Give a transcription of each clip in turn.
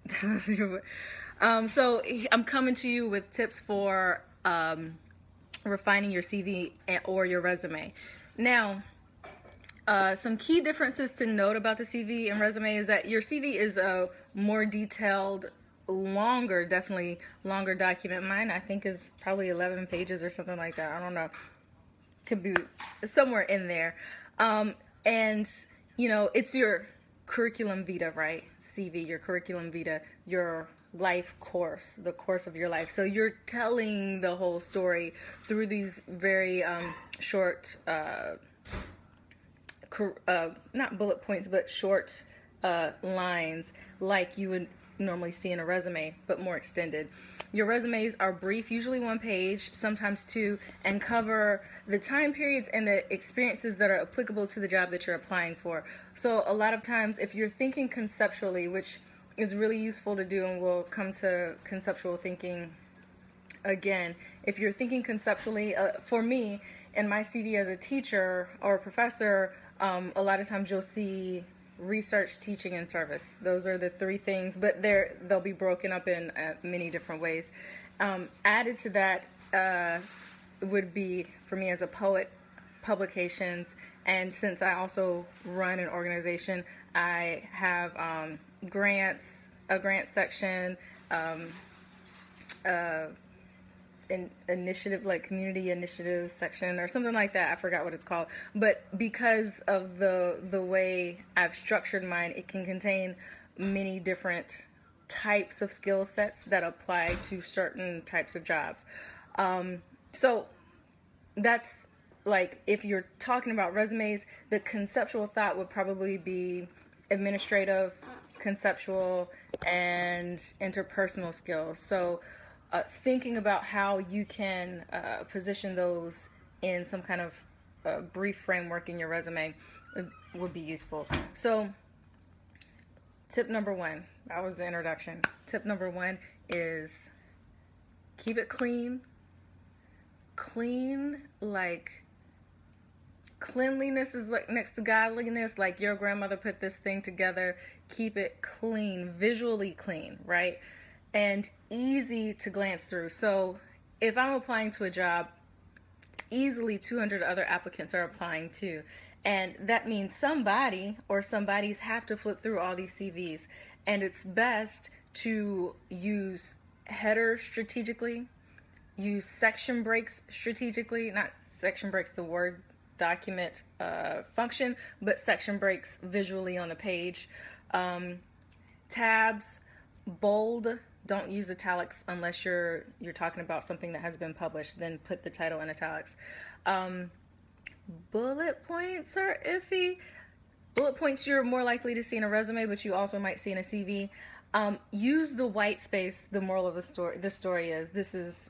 So I'm coming to you with tips for refining your CV or your resume. Now, some key differences to note about the CV and resume is that your CV is a more detailed, longer, definitely longer document. Mine, I think, is probably 11 pages or something like that. I don't know. Could be somewhere in there. And, you know, it's your curriculum vitae, right? CV, your curriculum vitae, your life course, the course of your life. So you're telling the whole story through these very short not bullet points, but short lines like you would normally see in a resume, but more extended. Your resumes are brief, usually one page, sometimes two, and cover the time periods and the experiences that are applicable to the job that you're applying for. So a lot of times, if you're thinking conceptually, which is really useful to do, and we'll come to conceptual thinking again, if you're thinking conceptually, for me, in my CV as a teacher or a professor, a lot of times you'll see research, teaching, and service. Those are the three things, but they'll be broken up in many different ways. Added to that would be, for me as a poet, publications, and since I also run an organization, I have grants, a grant section, initiative, like community initiative section or something like that. I forgot what it's called. But because of the way I've structured mine, it can contain many different types of skill sets that apply to certain types of jobs. So that's like, if you're talking about resumes, the conceptual thought would probably be administrative, conceptual, and interpersonal skills. So thinking about how you can position those in some kind of brief framework in your resume would be useful. So tip number one, that was the introduction. Tip number one is keep it clean. Clean, like cleanliness is like next to godliness, like your grandmother put this thing together. Keep it clean, visually clean, right? And easy to glance through. So if I'm applying to a job, easily 200 other applicants are applying too. And that means somebody or somebody's have to flip through all these CVs. And it's best to use headers strategically, use section breaks strategically, not section breaks, the Word document function, but section breaks visually on the page. Tabs, bold. Don't use italics unless you're talking about something that has been published. Then put the title in italics. Bullet points are iffy. Bullet points you're more likely to see in a resume, but you also might see in a CV. Use the white space. The moral of the story is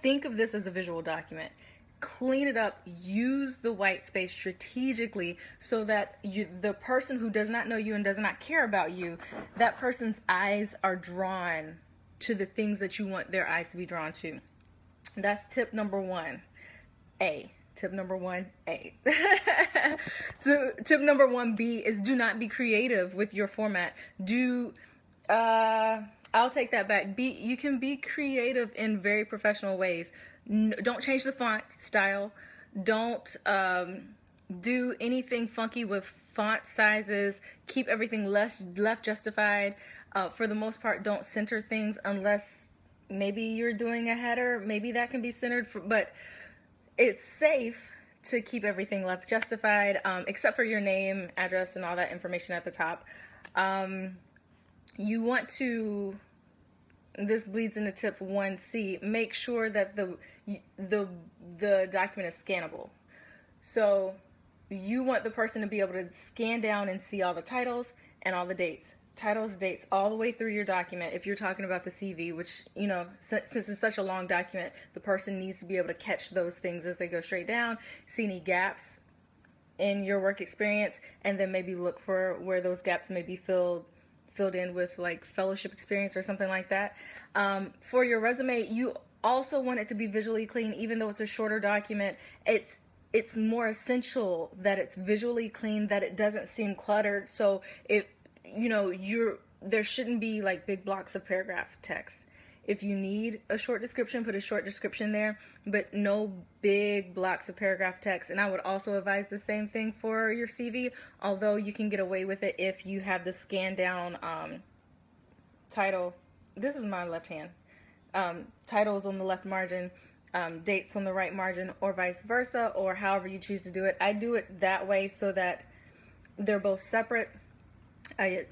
think of this as a visual document. Clean it up, use the white space strategically so that the person who does not know you and does not care about you, that person's eyes are drawn to the things that you want their eyes to be drawn to. That's tip number one, A. Tip number 1A. Tip number 1B is do not be creative with your format. I'll take that back. You can be creative in very professional ways. Don't change the font style. Don't do anything funky with font sizes. Keep everything left justified. For the most part, don't center things unless maybe you're doing a header. Maybe that can be centered, but it's safe to keep everything left justified, except for your name, address, and all that information at the top. You want to, this bleeds into tip 1C, make sure that the document is scannable. So you want the person to be able to scan down and see all the titles and all the dates. Titles, dates, all the way through your document. If you're talking about the CV, which, you know, since it's such a long document, the person needs to be able to catch those things as they go straight down, see any gaps in your work experience, and then maybe look for where those gaps may be filled in with like fellowship experience or something like that. For your resume, you also want it to be visually clean. Even though it's a shorter document, it's more essential that it's visually clean, that it doesn't seem cluttered. So if you know there shouldn't be like big blocks of paragraph text. If you need a short description, put a short description there, but no big blocks of paragraph text. And I would also advise the same thing for your CV, although you can get away with it if you have the scan down title. This is my left hand. Titles on the left margin, dates on the right margin, or vice versa, or however you choose to do it. I do it that way so that they're both separate. I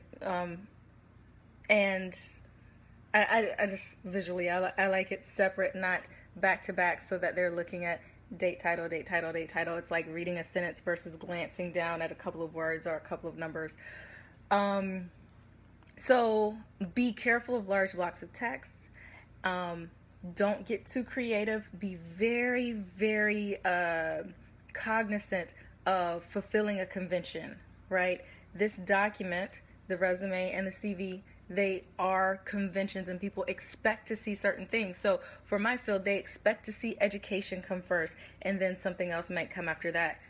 just visually, I like it separate, not back to back, so that they're looking at date, title, date, title, date, title. It's like reading a sentence versus glancing down at a couple of words or a couple of numbers. So be careful of large blocks of text. Don't get too creative. Be very, very cognizant of fulfilling a convention, right? This document, the resume and the CV, they are conventions, and people expect to see certain things. So for my field, they expect to see education come first, and then something else might come after that.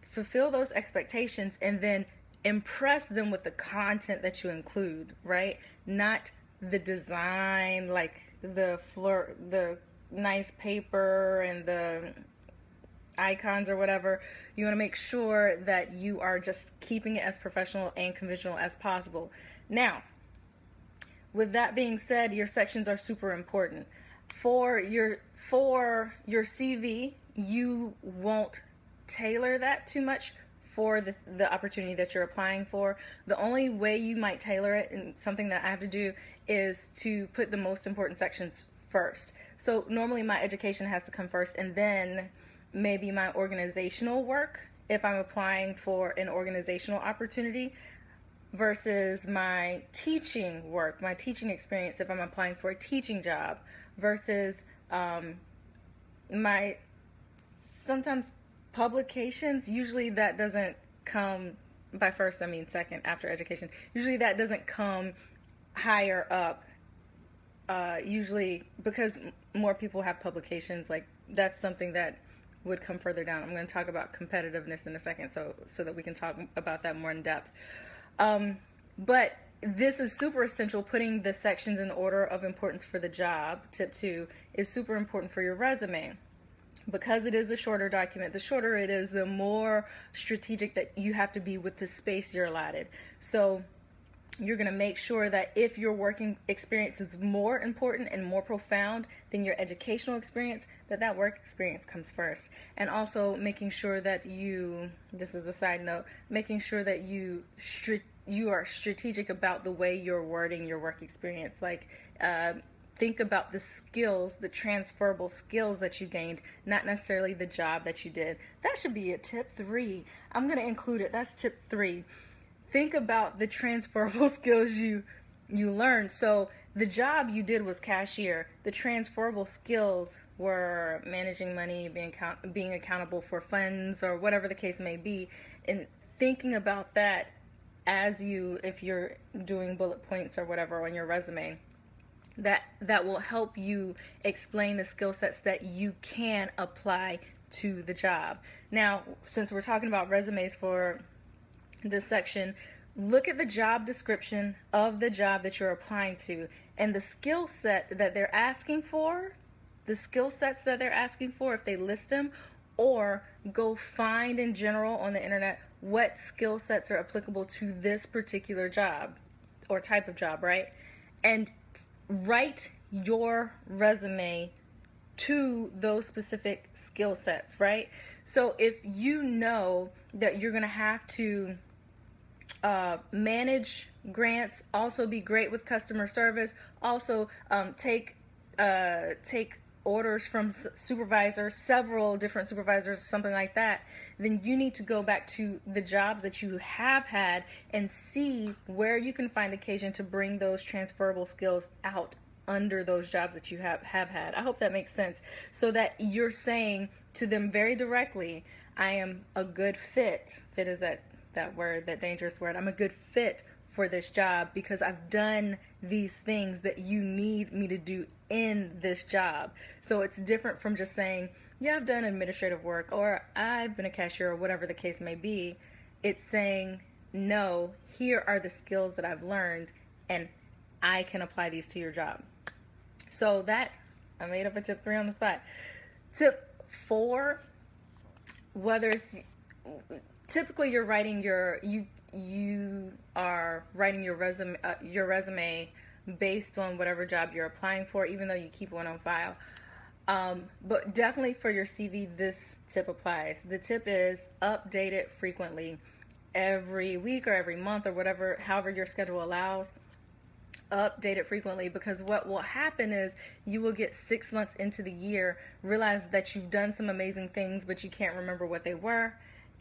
Fulfill those expectations, and then impress them with the content that you include, right? Not the design, like the nice paper and the icons or whatever. You want to make sure that you are just keeping it as professional and conventional as possible. Now, with that being said, your sections are super important. For your CV, you won't tailor that too much for the opportunity that you're applying for. The only way you might tailor it, and something that I have to do, is to put the most important sections first. So normally my education has to come first, and then maybe my organizational work if I'm applying for an organizational opportunity, versus my teaching work, my teaching experience if I'm applying for a teaching job, versus my sometimes publications. Usually that doesn't come by first, I mean second, after education. Usually that doesn't come higher up, usually because more people have publications. Like, that's something that would come further down. I'm going to talk about competitiveness in a second, so that we can talk about that more in depth. But this is super essential. Putting the sections in order of importance for the job, tip 2, is super important for your resume. Because it is a shorter document, the shorter it is, the more strategic that you have to be with the space you're allotted. So you're going to make sure that if your working experience is more important and more profound than your educational experience, that work experience comes first. And also making sure that this is a side note, making sure that you are strategic about the way you're wording your work experience. Like, think about the skills, the transferable skills that you gained, not necessarily the job that you did. That should be a tip 3. I'm going to include it. That's tip 3. Think about the transferable skills you learned. So the job you did was cashier. The transferable skills were managing money, being accountable for funds, or whatever the case may be. And thinking about that if you're doing bullet points or whatever on your resume, that will help you explain the skill sets that you can apply to the job. Now, since we're talking about resumes for this section, look at the job description of the job that you're applying to, and the skill set that they're asking for, the skill sets that they're asking for, if they list them, or go find in general on the internet what skill sets are applicable to this particular job or type of job, right? And write your resume to those specific skill sets, right? So if you know that you're going to have to manage grants, also be great with customer service, also take orders from supervisors, several different supervisors, something like that, then you need to go back to the jobs that you have had and see where you can find occasion to bring those transferable skills out under those jobs that you have had. I hope that makes sense, so that you're saying to them very directly, I am a good fit. Fit is that word, that dangerous word. I'm a good fit for this job because I've done these things that you need me to do in this job. So it's different from just saying, yeah, I've done administrative work, or I've been a cashier, or whatever the case may be. It's saying, no, here are the skills that I've learned and I can apply these to your job. So that, I made up a tip 3 on the spot. Tip 4, whether it's, typically you're writing you are writing your resume based on whatever job you're applying for, even though you keep one on file. But definitely for your CV, this tip applies. The tip is update it frequently, every week or every month or whatever, however your schedule allows. Update it frequently, because what will happen is you will get 6 months into the year, realize that you've done some amazing things, but you can't remember what they were,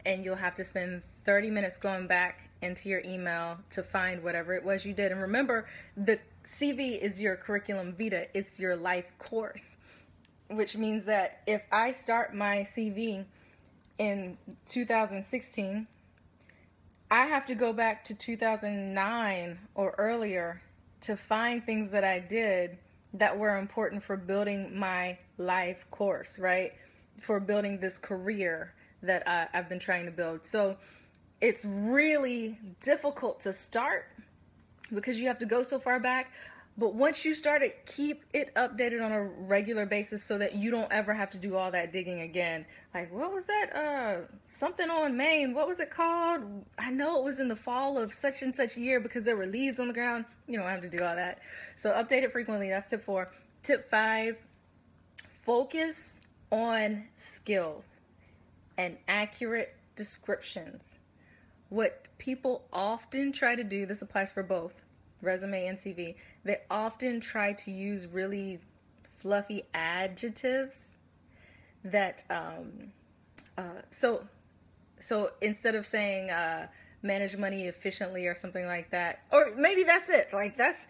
and you'll have to spend 30 minutes going back into your email to find whatever it was you did. And remember, the CV is your curriculum vitae, it's your life course, which means that if I start my CV in 2016, I have to go back to 2009 or earlier to find things that I did that were important for building my life course, right? For building this career that I've been trying to build. So it's really difficult to start because you have to go so far back. But once you start it, keep it updated on a regular basis so that you don't ever have to do all that digging again. Like, what was that? Something on Maine. What was it called? I know it was in the fall of such and such year because there were leaves on the ground. You don't have to do all that. So update it frequently. That's tip 4. Tip 5, focus on skills and accurate descriptions. What people often try to do, this applies for both resume and CV, they often try to use really fluffy adjectives that so instead of saying manage money efficiently or something like that, or maybe that's it, like that's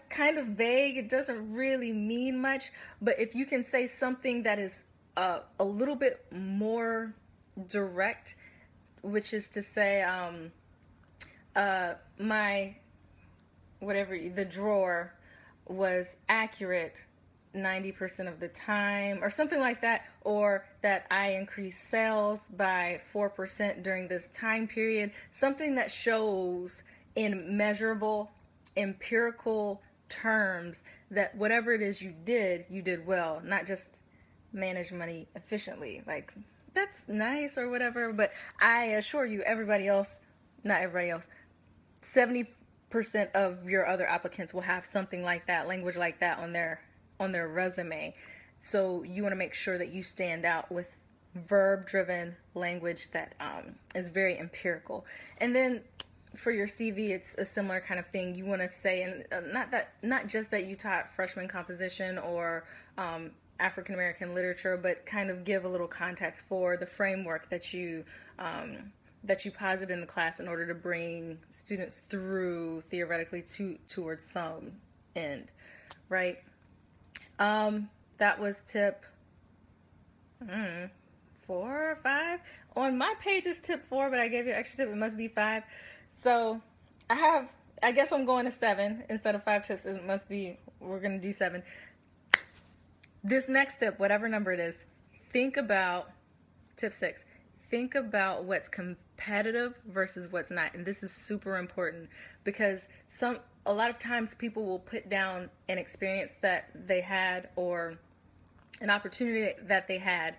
kind of vague, it doesn't really mean much. But if you can say something that is a little bit more direct, which is to say the drawer was accurate 90% of the time, or something like that, or that I increased sales by 4% during this time period, something that shows in measurable, empirical terms that whatever it is you did well, not just manage money efficiently. Like, that's nice or whatever, but I assure you, not everybody else, 70% of your other applicants will have something like that, language like that on their resume. So you want to make sure that you stand out with verb-driven language that is very empirical. And then for your CV, it's a similar kind of thing. You want to say, and not just that you taught freshman composition or African American literature, but kind of give a little context for the framework that you posit in the class in order to bring students through theoretically towards some end, right? That was tip 4 or 5. On my page is tip 4, but I gave you an extra tip. It must be 5. So I guess I'm going to 7 instead of 5 tips. We're going to do 7. This next tip, whatever number it is, think about tip 6. Think about what's competitive versus what's not. And this is super important because a lot of times people will put down an experience that they had or an opportunity that they had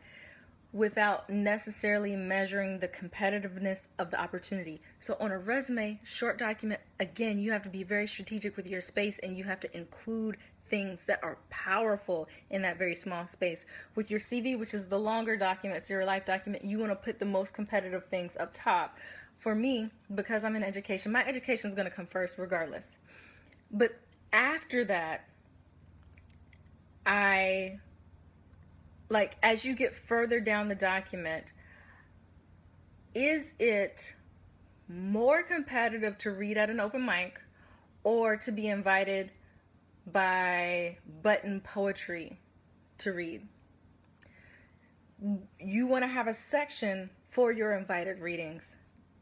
without necessarily measuring the competitiveness of the opportunity. So on a resume, short document, again, you have to be very strategic with your space and you have to include things that are powerful in that very small space. With your CV, which is the longer document, it's your life document, you want to put the most competitive things up top. For me, because I'm in education, my education is going to come first regardless. But after that, as you get further down the document, is it more competitive to read at an open mic or to be invited by Button Poetry to read? You want to have a section for your invited readings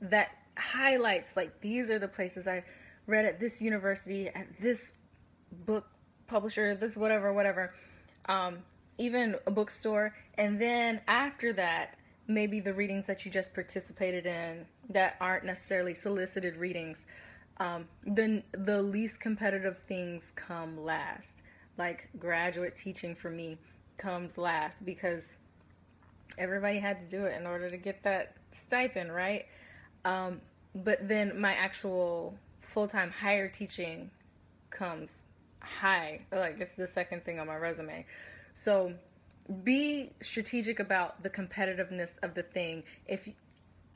that highlights, like, these are the places I read at this university, at this book publisher, this whatever, even a bookstore. And then after that, maybe the readings that you just participated in that aren't necessarily solicited readings. Then the least competitive things come last. Like graduate teaching for me comes last because everybody had to do it in order to get that stipend, right? But then my actual full-time higher teaching comes high. Like it's the second thing on my resume. So be strategic about the competitiveness of the thing. If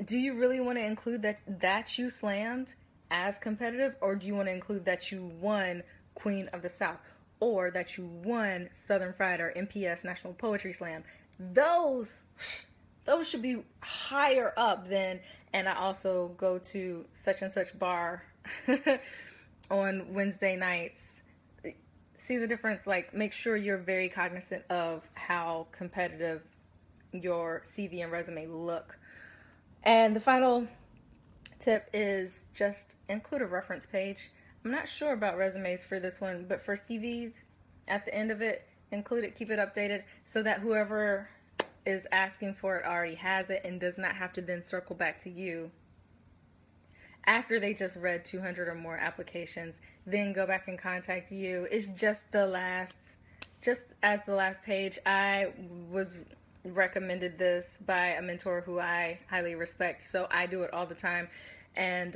do you really want to include that you slammed as competitive, or do you want to include that you won Queen of the South, or that you won Southern Fried or MPS National Poetry Slam? Those should be higher up than, and I also go to such and such bar on Wednesday nights. See the difference? Like, make sure you're very cognizant of how competitive your CV and resume look. And the final tip is just include a reference page. I'm not sure about resumes for this one, but for CVs, at the end of it, include it, keep it updated, so that whoever is asking for it already has it and does not have to then circle back to you after they just read 200 or more applications, then go back and contact you. It's just as the last page. I was recommended this by a mentor who I highly respect, so I do it all the time. And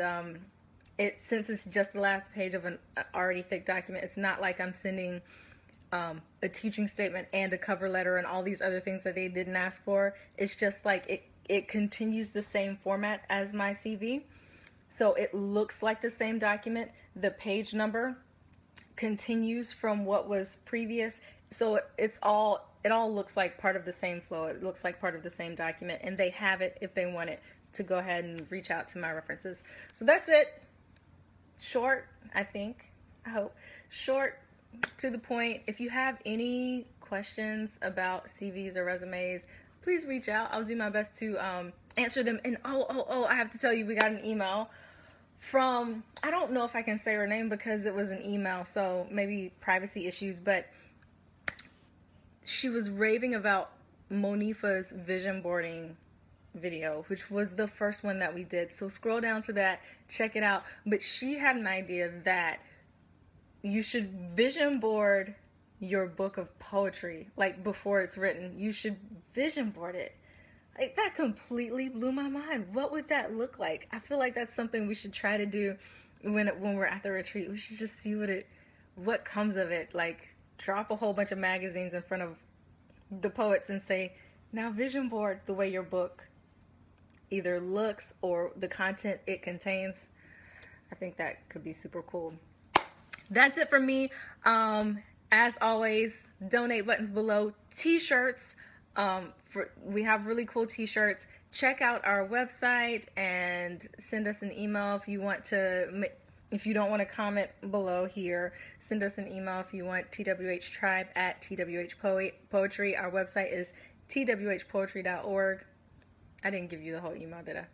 since it's just the last page of an already thick document, it's not like I'm sending a teaching statement and a cover letter and all these other things that they didn't ask for. It's just like it continues the same format as my CV. So it looks like the same document. The page number continues from what was previous. So it all looks like part of the same flow. It looks like part of the same document, and they have it if they want it to go ahead and reach out to my references. So that's it. Short, I think. I hope. Short, to the point. If you have any questions about CVs or resumes, please reach out. I'll do my best to answer them. And I have to tell you, we got an email from, I don't know if I can say her name because it was an email, so maybe privacy issues, but she was raving about Monifa's vision boarding video, which was the first one that we did. So scroll down to that, check it out. But she had an idea that you should vision board your book of poetry, like before it's written. You should vision board it. Like, that completely blew my mind. What would that look like? I feel like that's something we should try to do when we're at the retreat. We should just see what comes of it. Like, drop a whole bunch of magazines in front of the poets and say, now vision board the way your book either looks or the content it contains. I think that could be super cool. That's it for me. As always, donate buttons below. T-shirts. We have really cool t-shirts. Check out our website and send us an email if you want to. If you don't want to comment below here, send us an email if you want. twhtribe at twhpoetry. Our website is twhpoetry.org. I didn't give you the whole email, did I?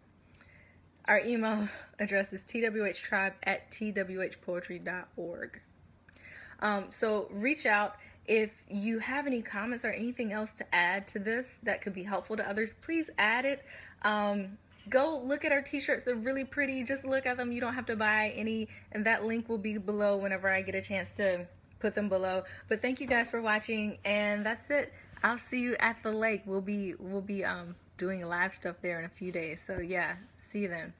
Our email address is twhtribe at twhpoetry.org. So reach out. If you have any comments or anything else to add to this that could be helpful to others, please add it. Go look at our t-shirts. They're really pretty. Just look at them. You don't have to buy any, and that link will be below whenever I get a chance to put them below. But thank you guys for watching, and that's it. I'll see you at the lake. We'll be doing live stuff there in a few days. So yeah, see you then.